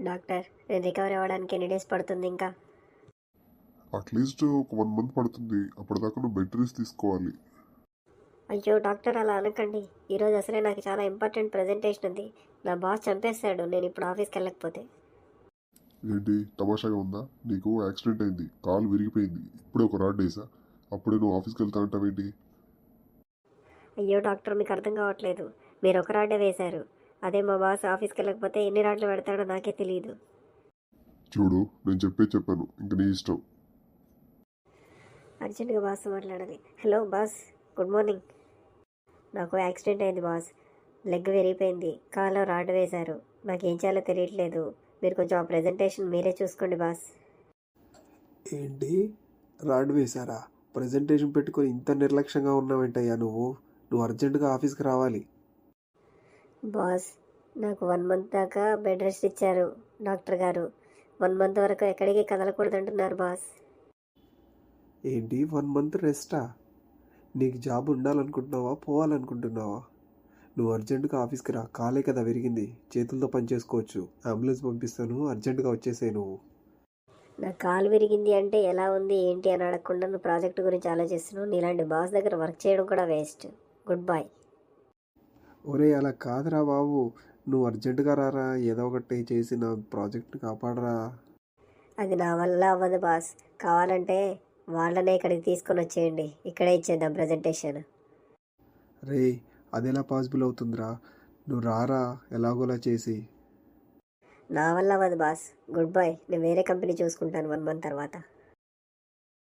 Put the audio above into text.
Doctor, నేను recover అవ్వడానికి ఎన్ని డేస్ పడుతుంది ఇంకా? అట్లీస్ట్ ఒక 1 మంత్ పడుతుంది. అప్పటిదాకా నువ్వు బెడ్ రెస్ట్ తీసుకోవాలి. అయ్యో డాక్టర్, అలా అనకండి. ఈరోజు అసలే నాకు చాలా ఇంపార్టెంట్ ప్రజెంటేషన్ ఉంది. నా బాస్ చంపేస్తాడు నేను ఇప్పుడు ఆఫీస్కి వెళ్ళకపోతే. ఏంటి తమాషాగా ఉందా? నీకు యాక్సిడెంట్ అయింది, కాలు విరిగిపోయింది, ఇప్పుడే ఒక రాడ్ వేసా, అప్పుడే నువ్వు ఆఫీస్కి వెళ్తా అంటావేంటి? అయ్యో డాక్టర్, మీకు అర్థం కావట్లేదు. మీరు ఒక రాడే వేశారు. అదే మా బాస్ ఆఫీస్కి వెళ్ళకపోతే ఎన్ని రాడ్లు పెడతాడో నాకే తెలియదు. చూడు, నేను చెప్పాను, ఇంక నీ ఇష్టం. అర్జెంటుగా బాస్ మాట్లాడాలి. Hello boss, good morning. నాకు యాక్సిడెంట్ అయింది బాస్. లెగ్ విరిగిపోయింది, కాల్లో రాడ్ వేశారు. నాకేం చేయాలో తెలియట్లేదు. మీరు కొంచెం ఆ ప్రజెంటేషన్ మీరే చూసుకోండి బాస్. ఏంటి, రాడ్ వేశారా? ప్రజెంటేషన్ పెట్టుకొని ఇంత నిర్లక్ష్యంగా ఉన్నావేంటయ్యా నువ్వు అర్జెంటుగా ఆఫీస్కి రావాలి. బాస్, నాకు 1 మంత్ దాకా బెడ్ రెస్ట్ ఇచ్చారు డాక్టర్ గారు. 1 మంత్ వరకు ఎక్కడికి కదలకూడదంటున్నారు బాస్. ఏంటి 1 మంత్ రెస్టా? నీకు జాబ్ ఉండాలనుకుంటున్నావా, పోవాలనుకుంటున్నావా? నువ్వు అర్జెంటుగా ఆఫీస్కి రా. కాలే కదా విరిగింది, చేతులతో పని చేసుకోవచ్చు. అంబులెన్స్ పంపిస్తాను, అర్జెంటుగా వచ్చేసేయ్ నువ్వు. నా కాలు విరిగింది అంటే ఎలా ఉంది ఏంటి అని అడగకుండా నువ్వు ప్రాజెక్ట్ గురించి ఆలోచిస్తున్నావు. నీలాంటి బాస్ దగ్గర వర్క్ చేయడం కూడా వేస్ట్. Good bye. ఒరే అలా కాదురా బాబు, నువ్వు అర్జెంటుగా రారా, ఏదో ఒకటి చేసి నా ప్రాజెక్ట్ని కాపాడరా. అది నా వల్ల అవ్వదు బాస్. కావాలంటే వాళ్ళనే ఇక్కడికి తీసుకొని వచ్చేయండి, ఇక్కడే ఇచ్చేద్దాం ప్రజెంటేషన్. రే, అదెలా పాసిబుల్ అవుతుందిరా? నువ్వు రారా ఎలాగోలా చేసి. నా వల్ల అవ్వదు బాస్. Good bye. నేను వేరే కంపెనీ చూసుకుంటాను 1 మంత్ తర్వాత.